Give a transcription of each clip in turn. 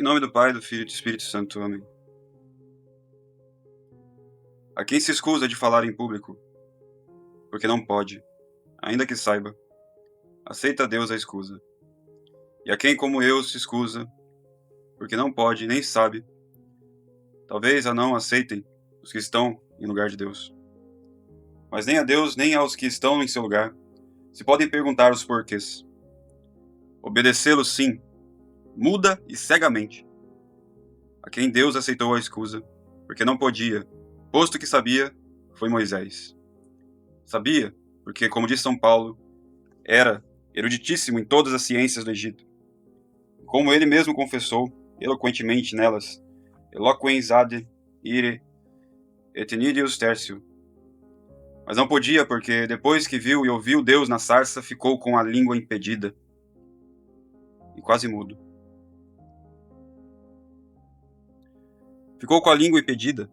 nome do Pai, do Filho e do Espírito Santo. Amém. A quem se escusa de falar em público, porque não pode, ainda que saiba, aceita Deus a escusa. E a quem, como eu, se escusa, porque não pode nem sabe, talvez a não aceitem os que estão em lugar de Deus. Mas nem a Deus, nem aos que estão em seu lugar, se podem perguntar os porquês. Obedecê-lo, sim, muda e cegamente. A quem Deus aceitou a escusa, porque não podia, posto que sabia, foi Moisés. Sabia, porque, como diz São Paulo, era eruditíssimo em todas as ciências do Egito. Como ele mesmo confessou, eloquentemente nelas, eloquens ad ire et nidius tertio. Mas não podia, porque depois que viu e ouviu Deus na sarça, ficou com a língua impedida e quase mudo. Ficou com a língua impedida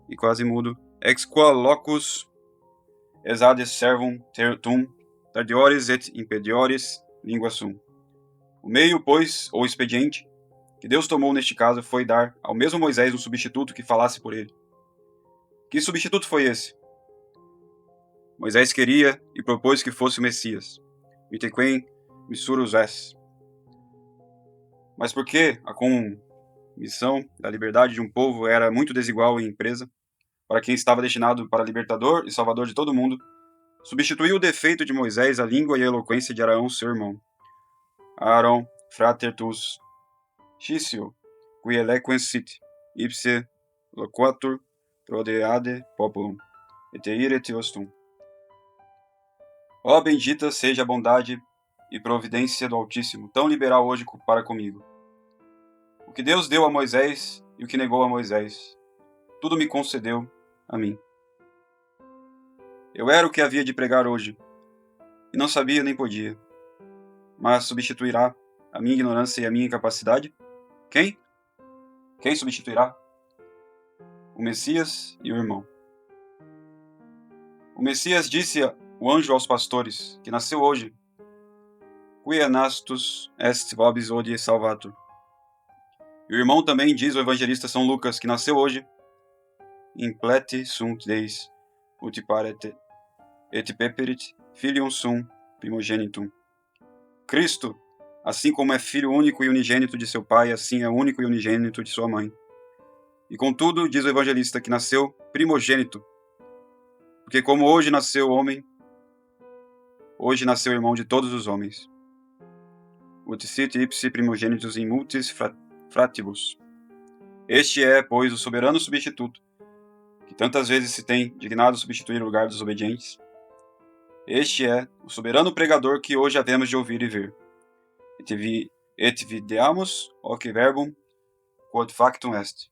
e quase mudo. Ex qua locus exades servum tum tardiores et impediores lingua sum. O meio, pois, ou expediente, que Deus tomou neste caso foi dar ao mesmo Moisés um substituto que falasse por ele. Que substituto foi esse? Moisés queria e propôs que fosse o Messias. Vitequem missurus es. Mas porque a comissão da liberdade de um povo era muito desigual em empresa, para quem estava destinado para libertador e salvador de todo mundo, substituiu o defeito de Moisés a língua e a eloquência de Arão, seu irmão. Aaron, frater tuus, scisio, qui eloquens sit, ipse loquatur prodeade populum, et ire ostum. Ó bendita seja a bondade e providência do Altíssimo, tão liberal hoje para comigo. O que Deus deu a Moisés e o que negou a Moisés, tudo me concedeu a mim. Eu era o que havia de pregar hoje, e não sabia nem podia. Mas substituirá a minha ignorância e a minha incapacidade? Quem? Quem substituirá? O Messias e o irmão. O Messias disse o anjo aos pastores, que nasceu hoje. Quia nastus est vobis hodie salvator. E o irmão também diz o evangelista São Lucas, que nasceu hoje. Implete sunt Deis, ut parete, et peperit filium sum primogenitum. Cristo, assim como é filho único e unigênito de seu pai, assim é único e unigênito de sua mãe. E contudo, diz o evangelista, que nasceu primogênito, porque como hoje nasceu homem, hoje nasceu irmão de todos os homens. Ut sit ipsi primogenitus in multis fratibus. Este é, pois, o soberano substituto, que tantas vezes se tem dignado substituir o lugar dos obedientes. Este é o soberano pregador que hoje havemos de ouvir e ver. Et videamus hoc verbum quod factum est.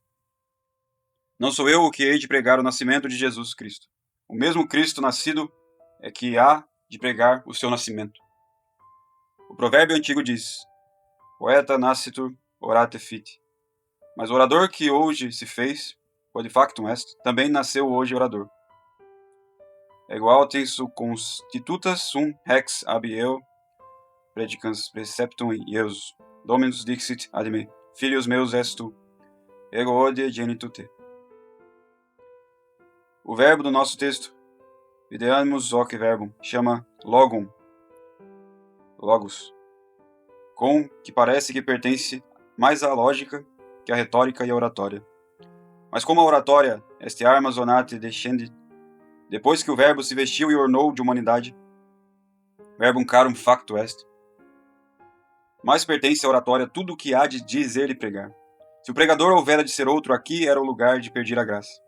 Não sou eu o que hei de pregar o nascimento de Jesus Cristo. O mesmo Cristo nascido é que há de pregar o seu nascimento. O provérbio antigo diz: Poeta nascitur orate fit. Mas o orador que hoje se fez, quod factum est, também nasceu hoje orador. Ego autem su constitutas sum rex ab eo predicans preceptum Iesus. Dominus dixit ad me, Filius meus est tu, ego hodie genitu te. O verbo do nosso texto, videamus hoc verbum, chama logos, com que parece que pertence mais à lógica que à retórica e à oratória. Mas como a oratória est arma sonate descendit, depois que o verbo se vestiu e ornou de humanidade, verbum carum facto est, mais pertence à oratória tudo o que há de dizer e pregar. Se o pregador houvera de ser outro, aqui era o lugar de pedir a graça.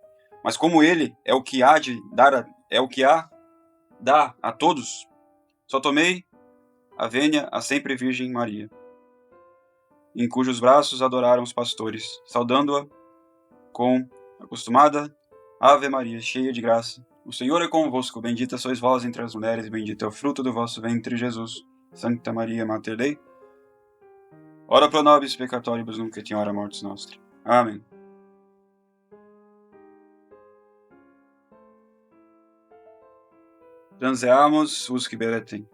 Mas como ele é o que há de dar, dá a todos, só tomei a vênia a sempre Virgem Maria, em cujos braços adoraram os pastores, saudando-a com acostumada Ave Maria, cheia de graça. O Senhor é convosco, bendita sois vós entre as mulheres, e bendito é o fruto do vosso ventre, Jesus. Santa Maria, Mater Dei, ora pro nobis peccatoribus nunc et in hora mortis nostri. Amém. Transeamus usque beretem.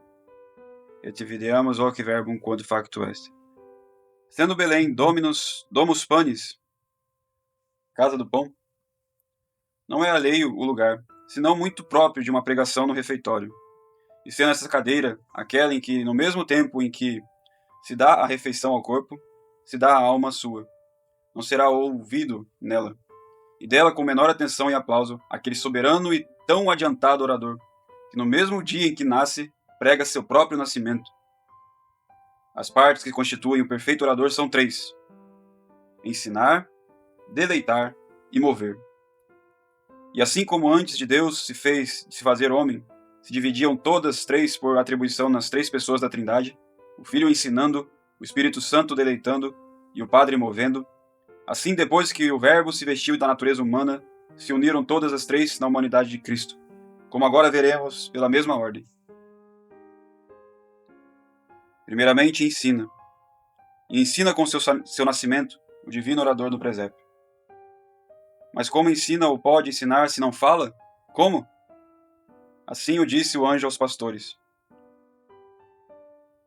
et videamus hoc verbum quod factum est. Sendo Belém domus panis, casa do pão, não é alheio o lugar, senão muito próprio de uma pregação no refeitório. E sendo essa cadeira aquela em que, no mesmo tempo em que se dá a refeição ao corpo, se dá a alma sua, não será ouvido nela, e dela com menor atenção e aplauso, aquele soberano e tão adiantado orador, que no mesmo dia em que nasce, prega seu próprio nascimento. As partes que constituem o perfeito orador são 3: ensinar, deleitar e mover. E assim como antes de Deus se fazer homem, se dividiam todas 3 por atribuição nas 3 pessoas da Trindade, o Filho ensinando, o Espírito Santo deleitando e o Padre movendo, assim depois que o Verbo se vestiu da natureza humana, se uniram todas as 3 na humanidade de Cristo, como agora veremos pela mesma ordem. Primeiramente ensina, e ensina com seu nascimento o divino orador do presépio. Mas como ensina ou pode ensinar se não fala? Como? Assim o disse o anjo aos pastores.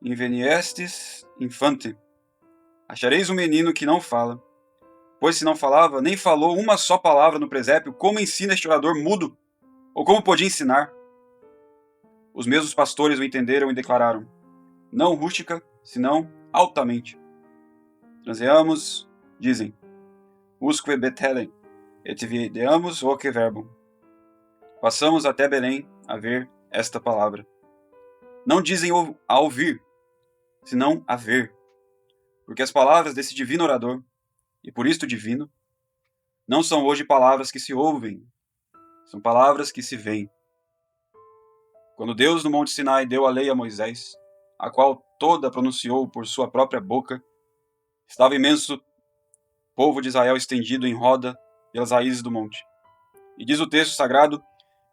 Inveniestes infante, achareis um menino que não fala, pois se não falava, nem falou uma só palavra no presépio, como ensina este orador mudo? Ou como podia ensinar? Os mesmos pastores o entenderam e declararam, não rústica, senão altamente. Transeamos, dizem, usque Bethelem, et videamus hoc verbum. Passamos até Belém a ver esta palavra. Não dizem a ouvir, senão a ver. Porque as palavras desse divino orador, e por isto divino, não são hoje palavras que se ouvem, são palavras que se veem. Quando Deus no Monte Sinai deu a lei a Moisés, a qual toda pronunciou por sua própria boca, estava imenso povo de Israel estendido em roda pelas raízes do monte. E diz o texto sagrado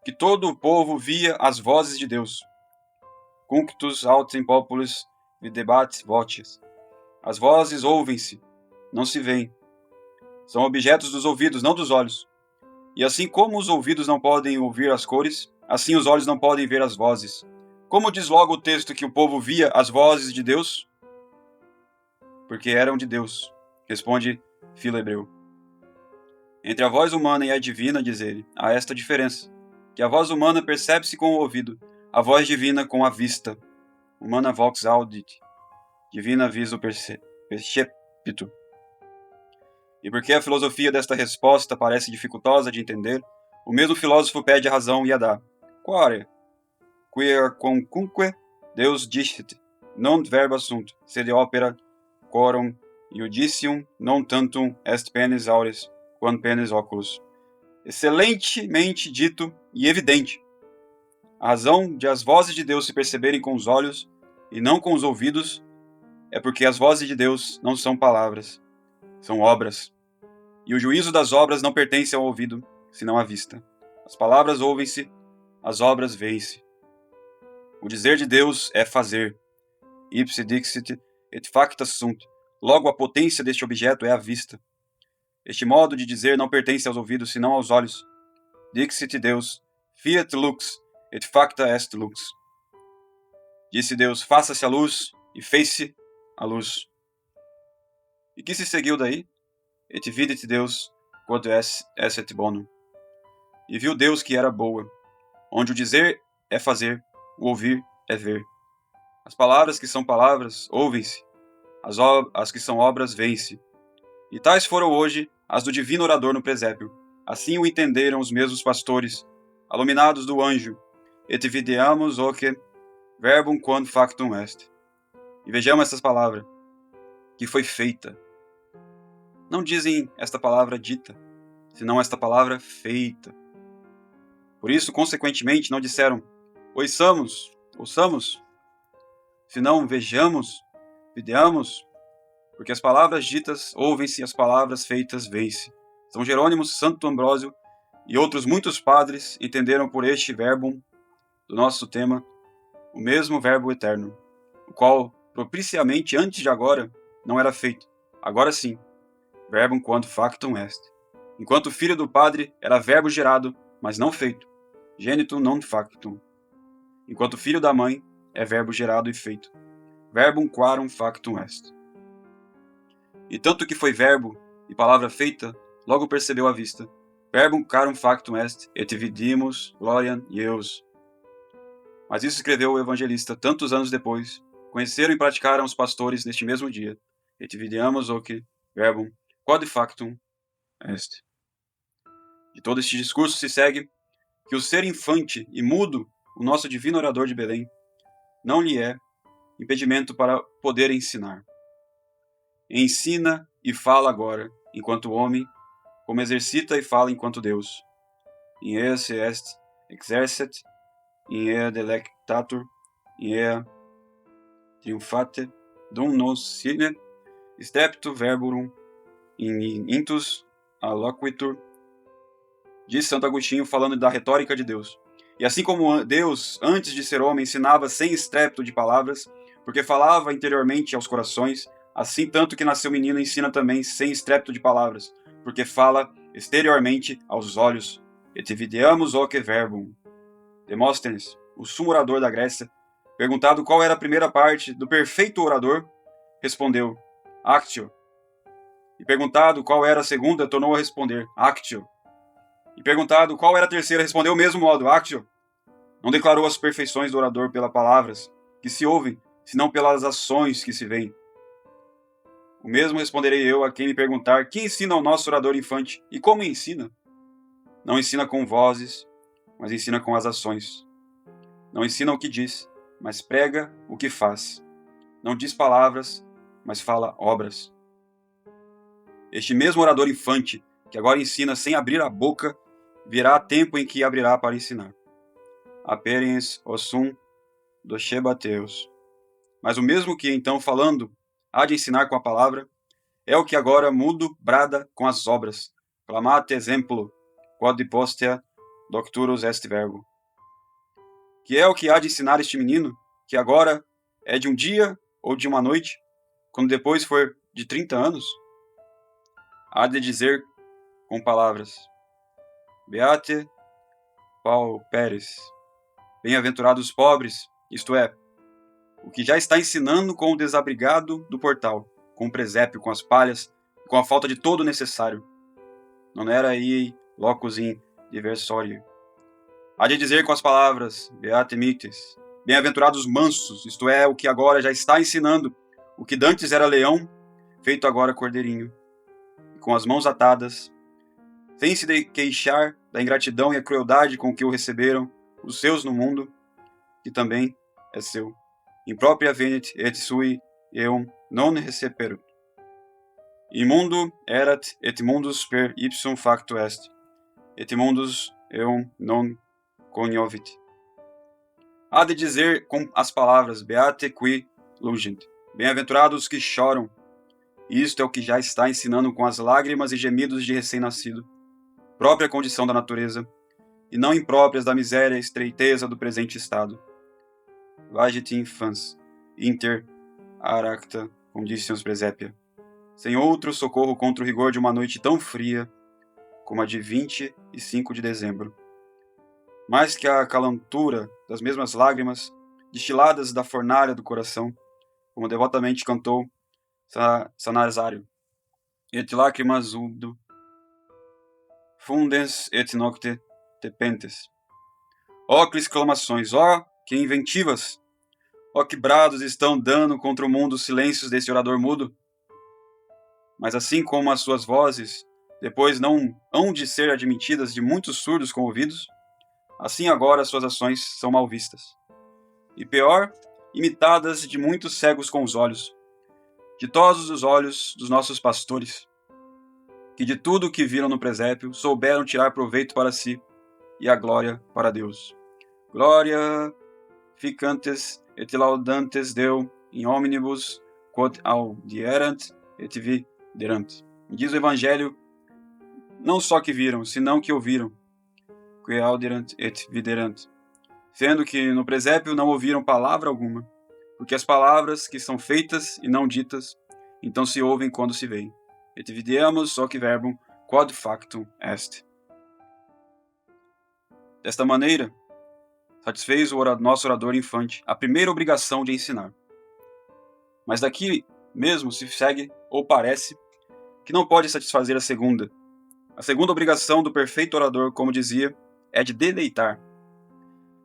que todo o povo via as vozes de Deus. Cunctus autem populis videbat voces. As vozes ouvem-se, não se veem. São objetos dos ouvidos, não dos olhos. E assim como os ouvidos não podem ouvir as cores, assim os olhos não podem ver as vozes. Como diz logo o texto que o povo via as vozes de Deus? Porque eram de Deus, responde Filo Hebreu. Entre a voz humana e a divina, diz ele, há esta diferença, que a voz humana percebe-se com o ouvido, a voz divina com a vista. Humana vox audit, divina viso perceptu. E porque a filosofia desta resposta parece dificultosa de entender, o mesmo filósofo pede a razão e a dá. Quare, quia concunque Deus dicit, non verba sunt, sed opera corum iudicium non tantum est penes auris, quam penes oculus. Excelentemente dito e evidente. A razão de as vozes de Deus se perceberem com os olhos e não com os ouvidos é porque as vozes de Deus não são palavras, são obras. E o juízo das obras não pertence ao ouvido, senão à vista. As palavras ouvem-se, as obras veem-se. O dizer de Deus é fazer. Ipse dixit et facta sunt. Logo, a potência deste objeto é a vista. Este modo de dizer não pertence aos ouvidos, senão aos olhos. Dixit Deus, fiat lux, et facta est lux. Disse Deus, faça-se a luz, e fez-se a luz. E que se seguiu daí? Et vidit Deus, quod esset bonum. E viu Deus que era boa, onde o dizer é fazer, o ouvir é ver. As palavras que são palavras, ouvem-se, as que são obras, veem-se. E tais foram hoje as do divino orador no presépio. Assim o entenderam os mesmos pastores, aluminados do anjo, et videamus hoc verbum quam factum est. E vejamos essas palavras, que foi feita. Não dizem esta palavra dita, senão esta palavra feita. Por isso, consequentemente, não disseram, ouçamos, senão vejamos, videamos, porque as palavras ditas ouvem-se e as palavras feitas veem-se. São Jerônimo, Santo Ambrósio e outros muitos padres entenderam por este verbum do nosso tema o mesmo verbo eterno, o qual propiciamente antes de agora não era feito, agora sim, verbum quod factum est. Enquanto o filho do Padre era verbo gerado, mas não feito, genitum non factum. Enquanto o filho da mãe é verbo gerado e feito. Verbum quarum factum est. E tanto que foi verbo e palavra feita, logo percebeu à vista. Verbum carum factum est, et vidimus gloriam Ieus. Mas isso escreveu o evangelista tantos anos depois. Conheceram e praticaram os pastores neste mesmo dia. Et vidiamus hoc verbum quod factum est. De todo este discurso se segue que o ser infante e mudo, o nosso divino orador de Belém, não lhe é impedimento para poder ensinar. Ensina e fala agora, enquanto homem, como exercita e fala enquanto Deus. In ea se est exercet, in ea delectatur, in ea triumphate, dum nos sine, stepto verborum, in intus aloquitur, diz Santo Agostinho falando da retórica de Deus. E assim como Deus, antes de ser homem, ensinava sem estrépito de palavras, porque falava interiormente aos corações, assim tanto que nasceu menino ensina também sem estrépito de palavras, porque fala exteriormente aos olhos. Et videamus hoc verbum. Demóstenes, o sumo orador da Grécia, perguntado qual era a primeira parte do perfeito orador, respondeu, actio. E perguntado qual era a segunda, tornou a responder, actio. E perguntado qual era a terceira, respondeu o mesmo modo, actio. Não declarou as perfeições do orador pelas palavras que se ouvem, senão pelas ações que se veem. O mesmo responderei eu a quem me perguntar que ensina ao nosso orador infante e como ensina. Não ensina com vozes, mas ensina com as ações. Não ensina o que diz, mas prega o que faz. Não diz palavras, mas fala obras. Este mesmo orador infante, que agora ensina sem abrir a boca, virá tempo em que abrirá para ensinar. Aperiens ossum docebateus. Mas o mesmo que então falando há de ensinar com a palavra, é o que agora mudo brada com as obras. Clamate exemplo, quod postea docturus est verbo. Que é o que há de ensinar este menino, que agora é de um dia ou de uma noite, quando depois for de 30 anos? Há de dizer com palavras, Beate pauperes, bem-aventurados pobres, isto é, o que já está ensinando com o desabrigado do portal, com o presépio, com as palhas, com a falta de todo o necessário. Non era aí locus in diversorio. Há de dizer com as palavras, Beate mites, bem-aventurados mansos, isto é, o que agora já está ensinando, o que dantes era leão, feito agora cordeirinho, e com as mãos atadas, sem se queixar da ingratidão e a crueldade com que o receberam os seus no mundo, que também é seu. Impropria venit et sui eum non receperunt. Immundo erat et mundus per ipsum facto est, et mundus eum non cognovit. Há de dizer com as palavras, Beate qui lugent, bem-aventurados que choram. Isto é o que já está ensinando com as lágrimas e gemidos de recém-nascido, própria condição da natureza, e não impróprias da miséria e estreiteza do presente estado. Vagit infans, inter aracta conditions presepia, sem outro socorro contra o rigor de uma noite tão fria como a de 25 de dezembro. Mais que a calentura das mesmas lágrimas, destiladas da fornalha do coração, como devotamente cantou Sanazário. Et lacrimas udo, fundens et nocte tepentes. Ó que exclamações, ó que inventivas, ó que brados estão dando contra o mundo os silêncios desse orador mudo. Mas assim como as suas vozes depois não hão de ser admitidas de muitos surdos com ouvidos, assim agora as suas ações são mal vistas. E pior, imitadas de muitos cegos com os olhos, ditosos os olhos dos nossos pastores, que de tudo o que viram no presépio souberam tirar proveito para si e a glória para Deus. Glória ficantes et laudantes Deo in omnibus quod audierant et viderantes. Diz o Evangelho, não só que viram, senão que ouviram, que audierant et viderantes, sendo que no presépio não ouviram palavra alguma, porque as palavras que são feitas e não ditas, então se ouvem quando se veem. Et videamus hoc verbum quod factum est. Desta maneira, satisfez o nosso orador infante a primeira obrigação de ensinar. Mas daqui mesmo se segue, ou parece, que não pode satisfazer a segunda. A segunda obrigação do perfeito orador, como dizia, é de deleitar.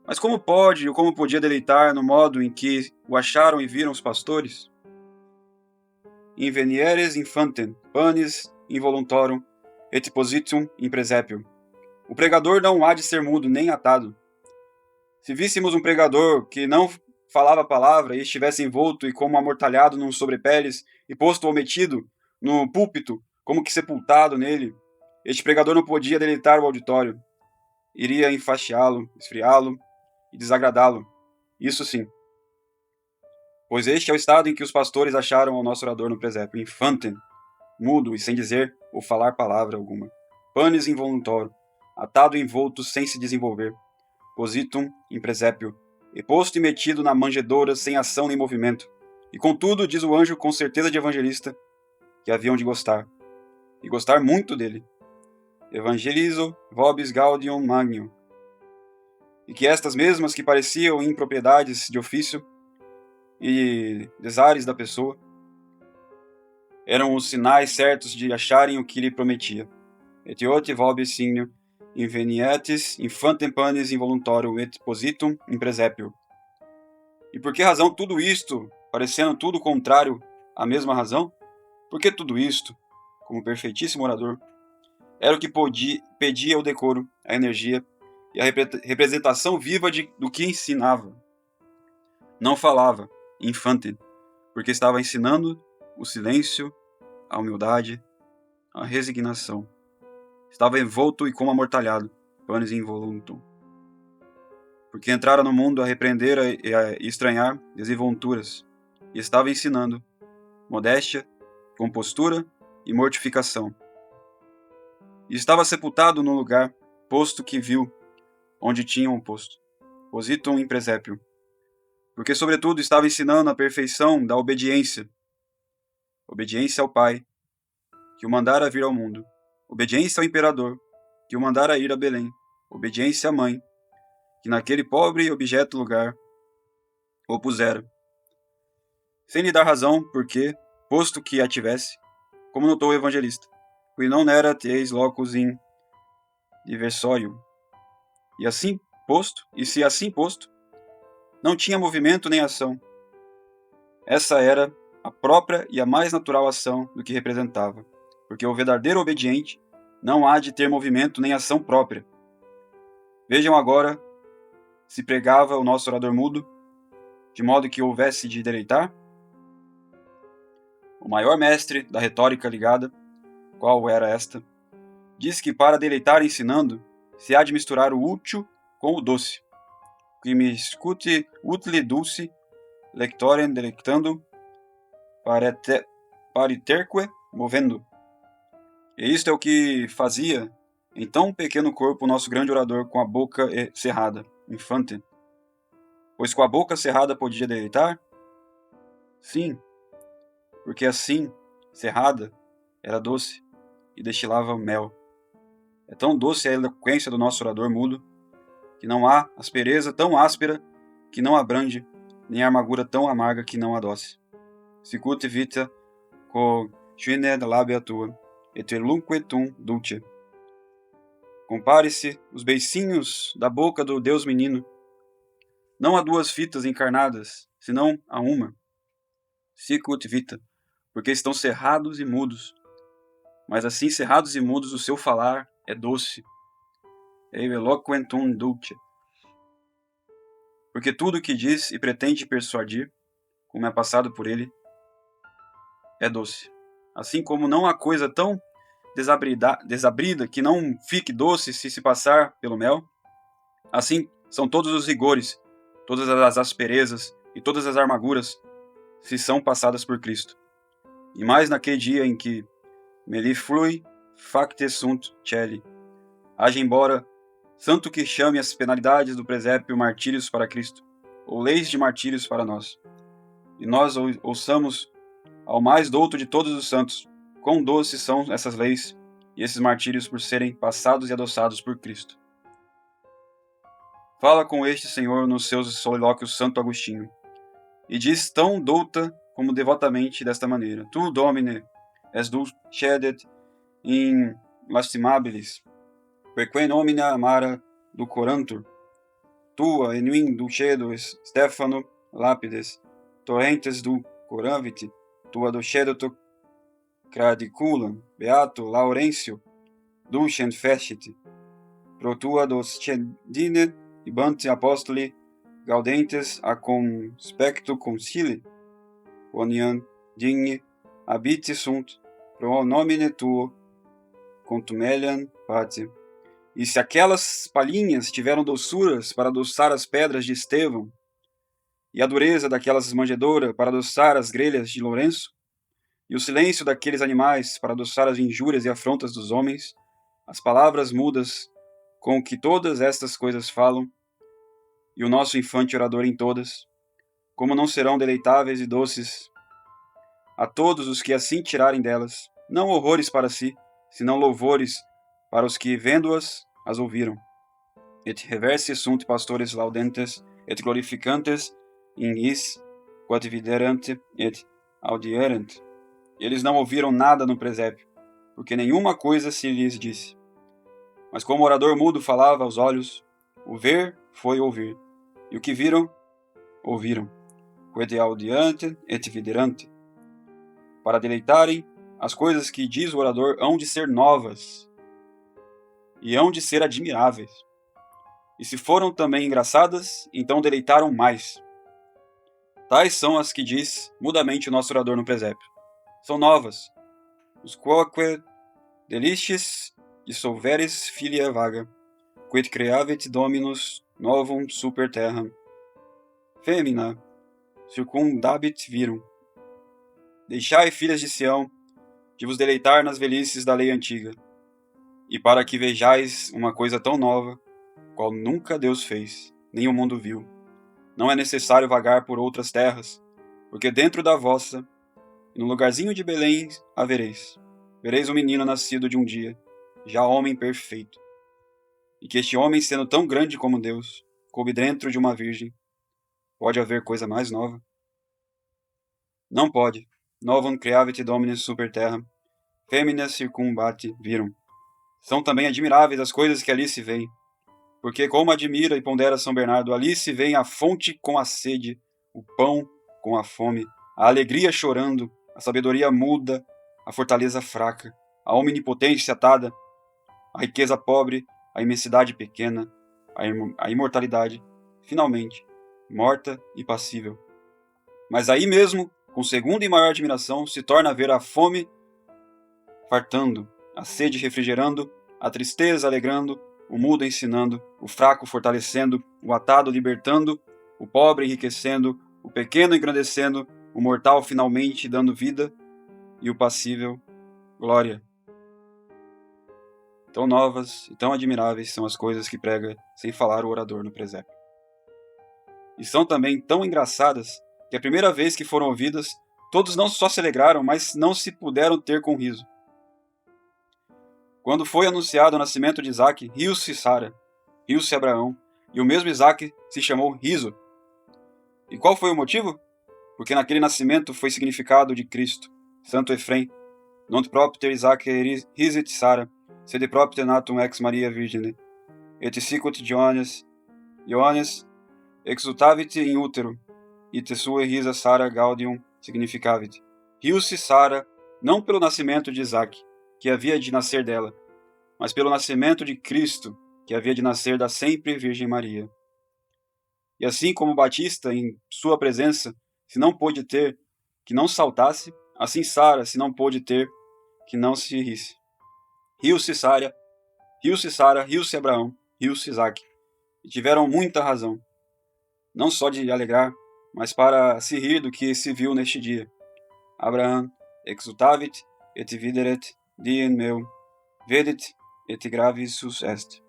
Mas como pode ou como podia deleitar no modo em que o acharam e viram os pastores? Invenieres infantem, panis involuntorum, et positum in presepio. O pregador não há de ser mudo nem atado. Se víssemos um pregador que não falava a palavra e estivesse envolto e como amortalhado num sobrepeles e posto ou metido no púlpito, como que sepultado nele, este pregador não podia deleitar o auditório. Iria enfastiá-lo, esfriá-lo e desagradá-lo. Isso sim. Pois este é o estado em que os pastores acharam o nosso orador no presépio, infantem, mudo e sem dizer ou falar palavra alguma, panis involuntório, atado e envolto sem se desenvolver, positum in presépio, e posto e metido na manjedoura sem ação nem movimento. E contudo, diz o anjo com certeza de evangelista, que haviam de gostar, e gostar muito dele. Evangelizo vobis gaudium magnum. E que estas mesmas que pareciam impropriedades de ofício e desares da pessoa, eram os sinais certos de acharem o que lhe prometia. Etiote vobis signum invenietis infantem panis involuntorio et positum in presepio. E por que razão tudo isto, parecendo tudo contrário à mesma razão? Por que tudo isto, como perfeitíssimo orador, era o que pedia o decoro, a energia e a representação viva do que ensinava. Não falava, infante, porque estava ensinando o silêncio, a humildade, a resignação. Estava envolto e como amortalhado, panis involuntum. Porque entrara no mundo a repreender e a estranhar desenvolturas, e estava ensinando modéstia, compostura e mortificação. E estava sepultado no lugar, posto que viu, onde tinham um posto, positum in presepio. Porque, sobretudo, estava ensinando a perfeição da obediência. Obediência ao Pai, que o mandara vir ao mundo. Obediência ao imperador, que o mandara ir a Belém. Obediência à mãe, que naquele pobre e objeto lugar o pusera. Sem lhe dar razão, porque, posto que a tivesse, como notou o evangelista, qui non erat eis locus in diversorium. E se assim posto, não tinha movimento nem ação. Essa era a própria e a mais natural ação do que representava, porque o verdadeiro obediente não há de ter movimento nem ação própria. Vejam agora se pregava o nosso orador mudo, de modo que houvesse de deleitar. O maior mestre da retórica ligada, qual era esta, diz que para deleitar ensinando, se há de misturar o útil com o doce. Qui miscute utile dulce, lectorem delectando, pariterque movendo. E isto é o que fazia em tão pequeno corpo o nosso grande orador com a boca cerrada, infante. Pois com a boca cerrada podia deleitar? Sim, porque assim, cerrada, era doce e destilava mel. É tão doce a eloquência do nosso orador mudo, que não há aspereza tão áspera que não abrange, nem amargura tão amarga que não adoce. Sicut vita cogine labia tua, et lunquetum dulce. Compare-se os beicinhos da boca do Deus menino, não a duas fitas encarnadas, senão a uma. Sicut vita, porque estão cerrados e mudos, mas assim cerrados e mudos o seu falar é doce. Eloquentum dulce. Porque tudo o que diz e pretende persuadir, como é passado por ele, é doce. Assim como não há coisa tão desabrida que não fique doce se passar pelo mel, assim são todos os rigores, todas as asperezas e todas as amarguras, se são passadas por Cristo. E mais naquele dia em que melliflui facte sunt celi, haja embora santo que chame as penalidades do presépio martírios para Cristo, ou leis de martírios para nós. E nós ouçamos ao mais douto de todos os santos, quão doces são essas leis e esses martírios por serem passados e adoçados por Cristo. Fala com este senhor nos seus solilóquios Santo Agostinho, e diz tão douta como devotamente desta maneira: Tu, Domine, es dulcedet in lastimabilis, perque nomina amara ducorantur, tua enuin dulcedo Stefano lapides, torrentes ducoravit, tua dulcedo cradiculam, beato Laurencio, dulcent fecit, pro tua docedine ibante apostoli gaudentes a conspectu concili, quoniam digne habite sunt pro nomine tuo contumeliam pati. E se aquelas palhinhas tiveram doçuras para adoçar as pedras de Estevão, e a dureza daquelas manjedouras para adoçar as grelhas de Lourenço, e o silêncio daqueles animais para adoçar as injúrias e afrontas dos homens, as palavras mudas com que todas estas coisas falam, e o nosso infante orador em todas, como não serão deleitáveis e doces a todos os que assim tirarem delas, não horrores para si, senão louvores para os que, vendo-as, as ouviram. Et reversi sunt pastores laudentes, et glorificantes in is, quod videreant et audierent. Eles não ouviram nada no presépio, porque nenhuma coisa se lhes disse. Mas como o orador mudo falava aos olhos, o ver foi ouvir, e o que viram, ouviram. Quod audierant et videreant. Para deleitarem, as coisas que diz o orador hão de ser novas, e hão de ser admiráveis. E se foram também engraçadas, então deleitaram mais. Tais são as que diz mudamente o nosso orador no presépio. São novas. Os quoque delistes dissolveris filia vaga, quid creavit dominus novum super terram. Femina, circundabit virum. Deixai, filhas de Sião, de vos deleitar nas velhices da lei antiga, e para que vejais uma coisa tão nova, qual nunca Deus fez, nem o mundo viu. Não é necessário vagar por outras terras, porque dentro da vossa, e no lugarzinho de Belém, a vereis. Vereis um menino nascido de um dia, já homem perfeito. E que este homem, sendo tão grande como Deus, coube dentro de uma virgem. Pode haver coisa mais nova? Não pode. Novum creavit dominis super terra, feminas circumbate virum. São também admiráveis as coisas que ali se veem, porque como admira e pondera São Bernardo, ali se vem a fonte com a sede, o pão com a fome, a alegria chorando, a sabedoria muda, a fortaleza fraca, a omnipotência atada, a riqueza pobre, a imensidade pequena, a imortalidade, finalmente, morta e passível. Mas aí mesmo, com segunda e maior admiração, se torna a ver a fome fartando, a sede refrigerando, a tristeza alegrando, o mudo ensinando, o fraco fortalecendo, o atado libertando, o pobre enriquecendo, o pequeno engrandecendo, o mortal finalmente dando vida e o passível glória. Tão novas e tão admiráveis são as coisas que prega sem falar o orador no presépio. E são também tão engraçadas que a primeira vez que foram ouvidas, todos não só se alegraram, mas não se puderam ter com riso. Quando foi anunciado o nascimento de Isaac, riu-se Sara, riu-se Abraão, e o mesmo Isaac se chamou Riso. E qual foi o motivo? Porque naquele nascimento foi significado de Cristo. Santo Efrem, non propter Isaac risit Sara, sed propter natum ex Maria Virgine, et sicut Ioannes exultavit in útero, et sua risa Sara gaudium significavit. Riu-se Sara não pelo nascimento de Isaac, que havia de nascer dela, mas pelo nascimento de Cristo, que havia de nascer da sempre Virgem Maria. E assim como Batista, em sua presença, se não pôde ter, que não saltasse, assim Sara, se não pôde ter, que não se risse. Riu-se Sara, riu-se Abraão, riu-se Isaac, e tiveram muita razão, não só de alegrar, mas para se rir do que se viu neste dia. Abraão exultavit et videret diem meum, vedet et gravisus est.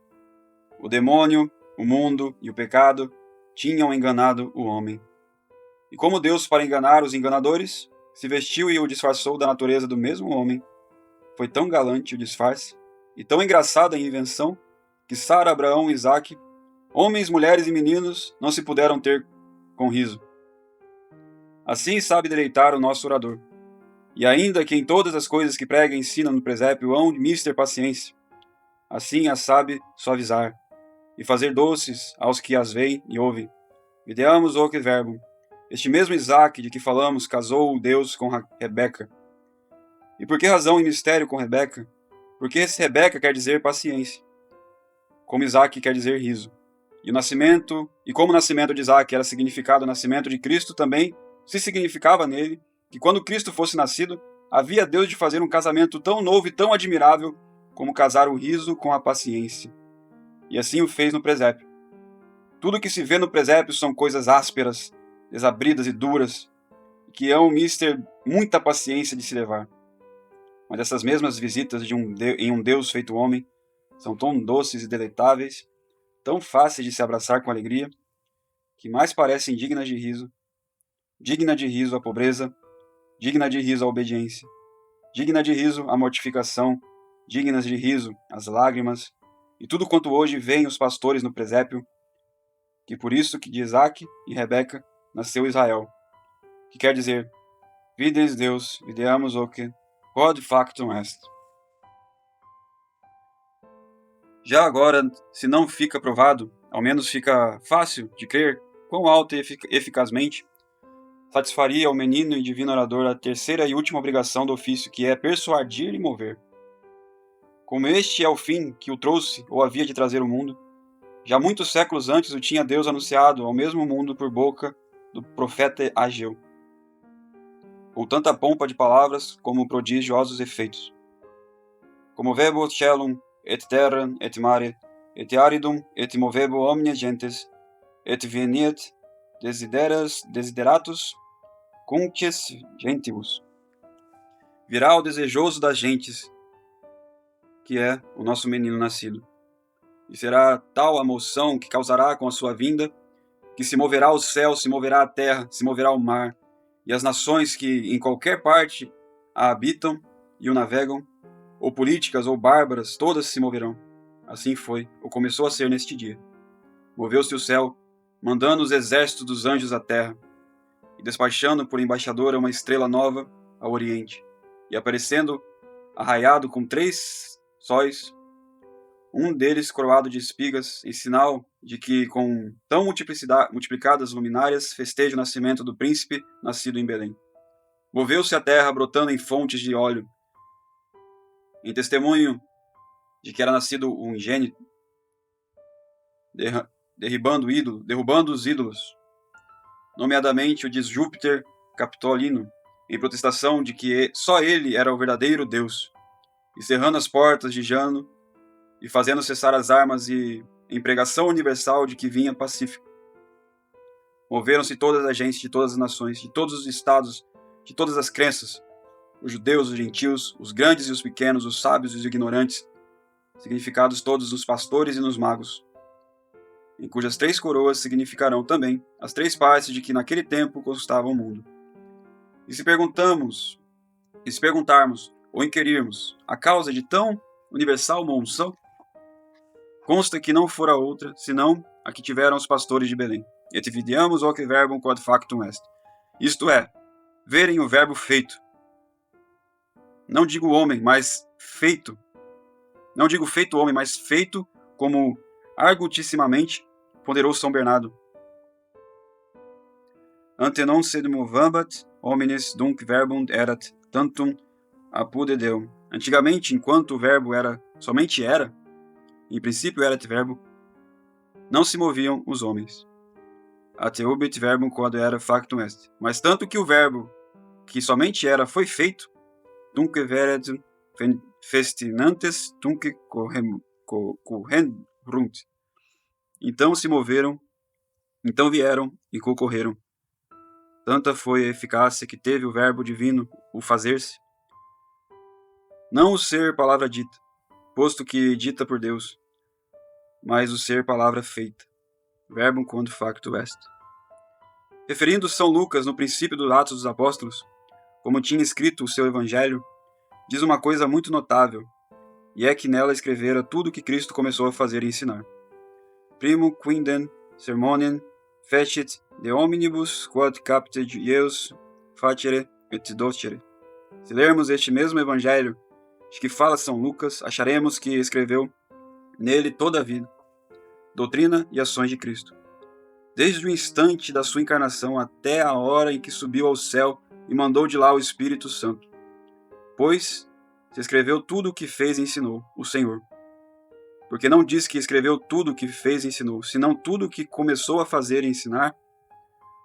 O demônio, o mundo e o pecado tinham enganado o homem. E como Deus, para enganar os enganadores, se vestiu e o disfarçou da natureza do mesmo homem, foi tão galante o disfarce e tão engraçada a invenção que Sara, Abraão e Isaac Homens, mulheres e meninos não se puderam ter com riso. Assim sabe deleitar o nosso orador. E ainda que em todas as coisas que prega e ensina no presépio hão de mister paciência, assim as sabe suavizar, e fazer doces aos que as veem e ouvem. Videamos hoc verbum. Este mesmo Isaac de que falamos casou Deus com Rebeca. E por que razão em mistério com Rebeca? Porque esse Rebeca quer dizer paciência, como Isaac quer dizer riso. E como o nascimento de Isaac era significado o nascimento de Cristo, também se significava nele que quando Cristo fosse nascido, havia Deus de fazer um casamento tão novo e tão admirável como casar o riso com a paciência. E assim o fez no presépio. Tudo que se vê no presépio são coisas ásperas, desabridas e duras, que hão mister muita paciência de se levar. Mas essas mesmas visitas em um Deus feito homem são tão doces e deleitáveis, tão fáceis de se abraçar com alegria, que mais parecem digna de riso a pobreza, digna de riso a obediência, digna de riso a mortificação, dignas de riso as lágrimas, e tudo quanto hoje veem os pastores no presépio, que por isso que de Isaac e Rebeca nasceu Israel, que quer dizer, videns Deus, videamus hoc, quod factum est. Já agora, se não fica provado, ao menos fica fácil de crer, quão alto e eficazmente satisfaria ao menino e divino orador a terceira e última obrigação do ofício, que é persuadir e mover. Como este é o fim que o trouxe ou havia de trazer o mundo, já muitos séculos antes o tinha Deus anunciado ao mesmo mundo por boca do profeta Ageu, com tanta pompa de palavras como prodigiosos efeitos. Comovebo celum, et terram, et mare, et aridum, et movebo omnia gentes, et veniet desideratus cunques gentibus. Virá o desejoso das gentes, que é o nosso menino nascido. E será tal a moção que causará com a sua vinda, que se moverá o céu, se moverá a terra, se moverá o mar, e as nações que em qualquer parte a habitam e o navegam, ou políticas ou bárbaras, todas se moverão. Assim foi, ou começou a ser neste dia. Moveu-se o céu, mandando os exércitos dos anjos à terra, e despachando por embaixadora uma estrela nova ao oriente, e aparecendo arraiado com 3 sóis, um deles coroado de espigas, em sinal de que com tão multiplicadas luminárias festeja o nascimento do príncipe nascido em Belém. Moveu-se a terra brotando em fontes de óleo, em testemunho de que era nascido um ingênito, derrubando os ídolos, nomeadamente o de Júpiter Capitolino, em protestação de que só ele era o verdadeiro Deus, e cerrando as portas de Jano, e fazendo cessar as armas e em pregação universal de que vinha pacífico. Moveram-se todas as gentes de todas as nações, de todos os estados, de todas as crenças, os judeus, os gentios, os grandes e os pequenos, os sábios e os ignorantes, significados todos nos pastores e nos magos, em cujas 3 coroas significarão também as 3 partes de que naquele tempo constava o mundo. E se perguntarmos ou inquirirmos a causa de tão universal monção, consta que não fora outra, senão a que tiveram os pastores de Belém. Et videamus hoc verbum quod factum est. Isto é, verem o verbo feito. Não digo homem, mas feito. Não digo feito homem, mas feito como argutissimamente ponderou São Bernardo. Ante non sed movambat homines dunc verbum erat tantum apud Deum. Antigamente, enquanto o verbo somente era, em princípio erat verbo, não se moviam os homens. Ateubit verbum quod era factum est. Mas tanto que o verbo, que somente era, foi feito, dunque vered festinantes, dunque correrunt. Então se moveram, então vieram e concorreram. Tanta foi a eficácia que teve o verbo divino, o fazer-se. Não o ser palavra dita, posto que dita por Deus, mas o ser palavra feita, verbum quod factum est. Referindo São Lucas no princípio dos Atos dos Apóstolos, como tinha escrito o seu evangelho, diz uma coisa muito notável, e é que nela escrevera tudo o que Cristo começou a fazer e ensinar. primo quindem sermonem fecit de omnibus quod capite Ieus facere et docere. Se lermos este mesmo evangelho de que fala São Lucas, acharemos que escreveu nele toda a vida, doutrina e ações de Cristo, desde o instante da sua encarnação até a hora em que subiu ao céu e mandou de lá o Espírito Santo. Pois se escreveu tudo o que fez e ensinou o Senhor. Porque não diz que escreveu tudo o que fez e ensinou, senão tudo o que começou a fazer e ensinar.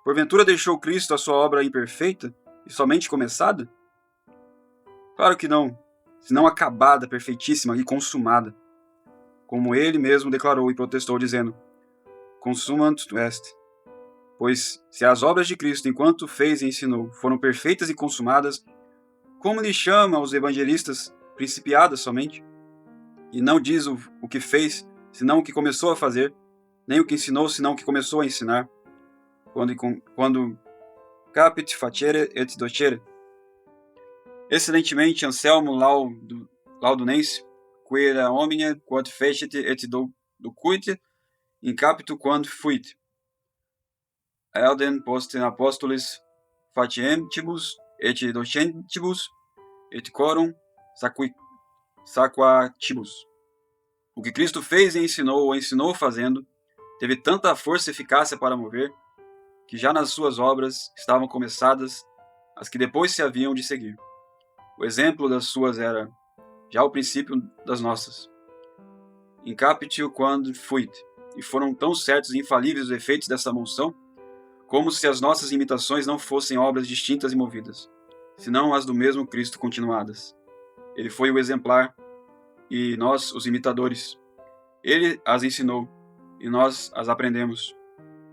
Porventura deixou Cristo a sua obra imperfeita e somente começada? Claro que não, senão acabada, perfeitíssima e consumada, como ele mesmo declarou e protestou, dizendo: Consumant est. Pois se as obras de Cristo, enquanto fez e ensinou, foram perfeitas e consumadas, como lhe chama os evangelistas principiadas somente? E não diz o que fez, senão o que começou a fazer, nem o que ensinou, senão o que começou a ensinar. Quando capit facere et docere. Excelentemente Anselmo Laudunense, quia homine quod fecit et docuit in capito quando fuit. Eldem post apostolis facientibus et docentibus et corum saquatibus. O que Cristo fez e ensinou, ou ensinou fazendo, teve tanta força e eficácia para mover, que já nas suas obras estavam começadas as que depois se haviam de seguir. O exemplo das suas era já o princípio das nossas. In capitio quando fuit, e foram tão certos e infalíveis os efeitos dessa monção, como se as nossas imitações não fossem obras distintas e movidas, senão as do mesmo Cristo continuadas. Ele foi o exemplar, e nós os imitadores. Ele as ensinou, e nós as aprendemos.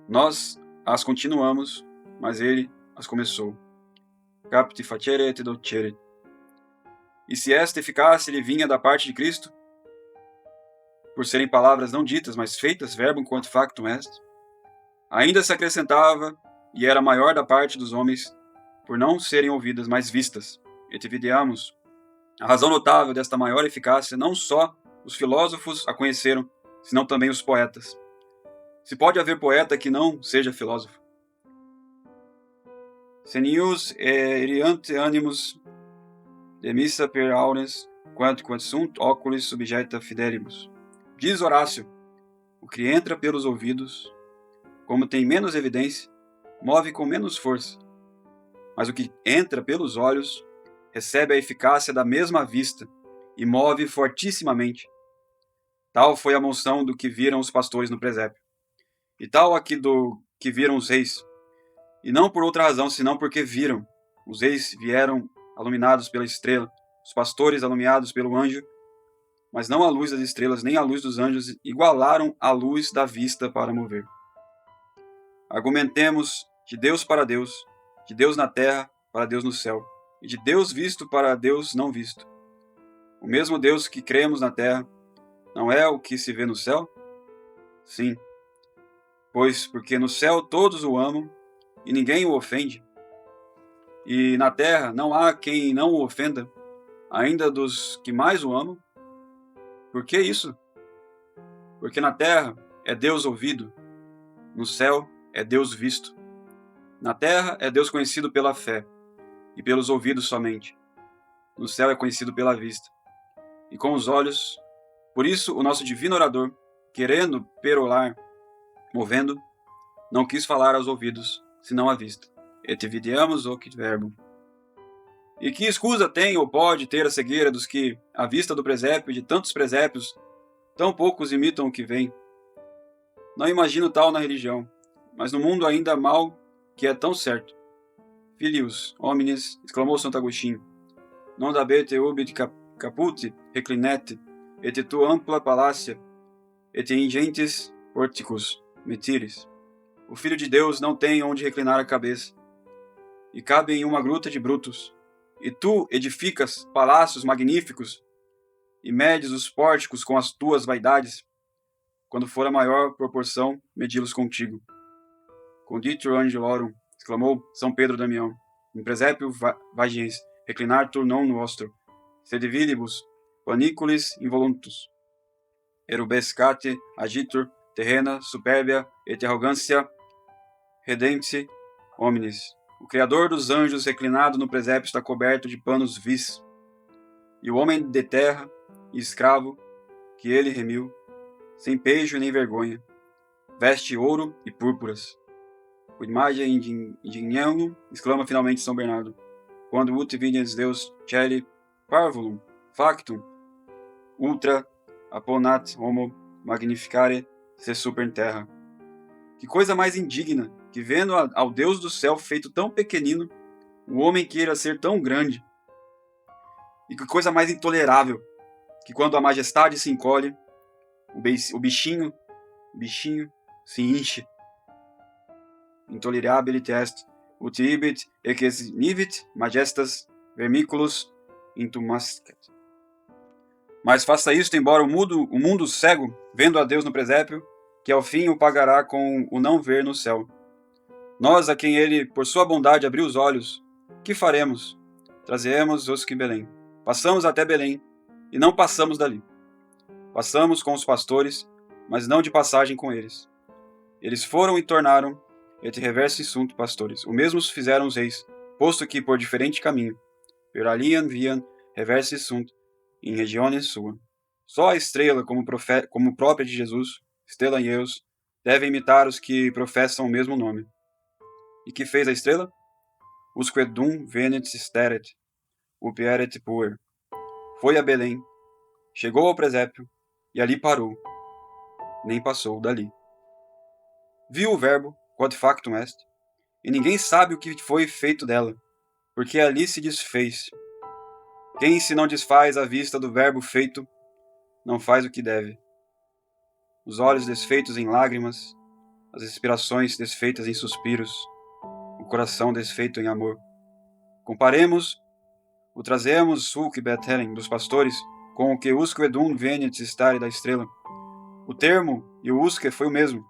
Nós as continuamos, mas ele as começou. Capite facere et docere. E se esta eficácia lhe vinha da parte de Cristo, por serem palavras não ditas, mas feitas, verbum quod factum est, ainda se acrescentava, e era maior da parte dos homens, por não serem ouvidas, mas vistas. Et videamus. A razão notável desta maior eficácia, não só os filósofos a conheceram, senão também os poetas. Se pode haver poeta que não seja filósofo. Senius eriant animus demissa per aures quod sunt oculis subjecta fidelibus. Diz Horácio: o que entra pelos ouvidos, como tem menos evidência, move com menos força. Mas o que entra pelos olhos recebe a eficácia da mesma vista e move fortissimamente. Tal foi a monção do que viram os pastores no presépio, e tal aqui do que viram os reis, e não por outra razão, senão porque viram. Os reis vieram iluminados pela estrela, os pastores alumiados pelo anjo, mas não a luz das estrelas, nem a luz dos anjos igualaram a luz da vista para mover. Argumentemos de Deus para Deus, de Deus na terra para Deus no céu, e de Deus visto para Deus não visto. O mesmo Deus que cremos na terra não é o que se vê no céu? Sim, pois porque no céu todos o amam e ninguém o ofende, e na terra não há quem não o ofenda, ainda dos que mais o amam. Por que isso? Porque na terra é Deus ouvido, no céu é Deus visto. Na terra é Deus conhecido pela fé, e pelos ouvidos somente. No céu é conhecido pela vista, e com os olhos. Por isso o nosso divino orador, querendo perolar, movendo, não quis falar aos ouvidos, senão à vista. Et videamus ocit verbum. E que escusa tem ou pode ter a cegueira dos que, à vista do presépio e de tantos presépios, tão poucos imitam o que vem? Não imagino tal na religião, mas no mundo ainda mal que é tão certo. Filius, homines, exclamou Santo Agostinho, non dabete ubit caput reclinete, et tu ampla palácia, et ingentes porticus metires. O Filho de Deus não tem onde reclinar a cabeça, e cabe em uma gruta de brutos. E tu edificas palácios magníficos, e medes os pórticos com as tuas vaidades, quando for a maior proporção, medi-los contigo. Conditur angelorum, exclamou São Pedro Damião, in presépio vagiens, reclinatur non nostro, sed vidibus paniculis involuntus. Erubescate agitur terrena, superbia et arrogancia redempti homines. O Criador dos anjos, reclinado no presépio, está coberto de panos vis. E o homem de terra e escravo, que ele remiu, sem pejo nem vergonha, veste ouro e púrpuras. O imagem indignando, exclama finalmente São Bernardo, quando ut vides Deus celi parvulum factum ultra aponat homo magnificare se super terra. Que coisa mais indigna, que vendo ao Deus do céu feito tão pequenino, o homem queira ser tão grande. E que coisa mais intolerável, que quando a majestade se encolhe, o bichinho se enche. Intolerabilit est, ut ibit exnivit majestas vermiculus intumascat. Mas faça isto, embora o mundo cego, vendo a Deus no presépio, que ao fim o pagará com o não ver no céu. Nós, a quem ele, por sua bondade, abriu os olhos, que faremos? Trazemos-os que Belém. Passamos até Belém, e não passamos dali. Passamos com os pastores, mas não de passagem com eles. Eles foram e tornaram, et reversi sunt pastores. O mesmo fizeram os reis, posto que por diferente caminho. Per alian viam reversi sunt, in regiones sua. Só a estrela, como própria de Jesus, estrela em Eus, deve imitar os que professam o mesmo nome. E que fez a estrela? Usque dum venet steret, upieret puer. Foi a Belém, chegou ao presépio, e ali parou. Nem passou dali. Viu o verbo, quod factum est, e ninguém sabe o que foi feito dela, porque ali se desfez. Quem se não desfaz à vista do verbo feito, não faz o que deve. Os olhos desfeitos em lágrimas, as respirações desfeitas em suspiros, o coração desfeito em amor. Comparemos o trazemos sulc Bethlehem dos pastores com o que usque edum venet stare da estrela. O termo e o usque foi o mesmo,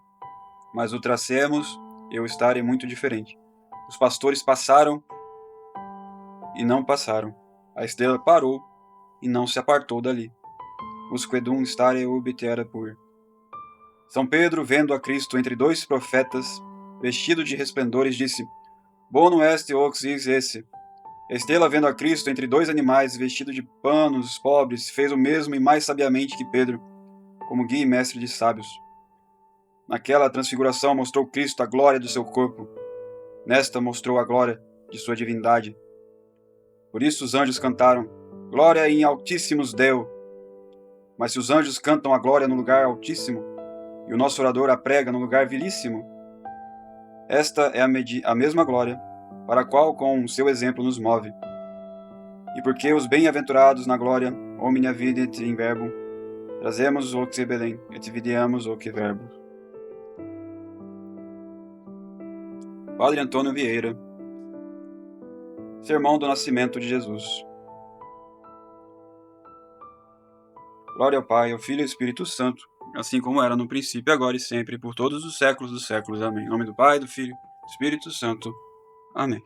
mas o tracemos e o stare é muito diferente. Os pastores passaram e não passaram. A estrela parou e não se apartou dali. Usque edum stare ubitera pur. São Pedro, vendo a Cristo entre dois profetas, vestido de resplendores, disse: Bonum est ox esse. A estrela, vendo a Cristo entre dois animais, vestido de panos pobres, fez o mesmo e mais sabiamente que Pedro, como guia e mestre de sábios. Naquela transfiguração mostrou Cristo a glória do seu corpo. Nesta mostrou a glória de sua divindade. Por isso os anjos cantaram: Glória em altíssimos Deo. Mas se os anjos cantam a glória no lugar altíssimo, e o nosso orador a prega no lugar vilíssimo, esta é a mesma glória, para a qual com o seu exemplo nos move. E porque os bem-aventurados na glória, omnia videt in verbum, trazemos o que Belém, et videamos o que verbo. Padre Antônio Vieira, Sermão do Nascimento de Jesus. Glória ao Pai, ao Filho e ao Espírito Santo, assim como era no princípio, agora e sempre, por todos os séculos dos séculos. Amém. Em nome do Pai, do Filho e do Espírito Santo. Amém.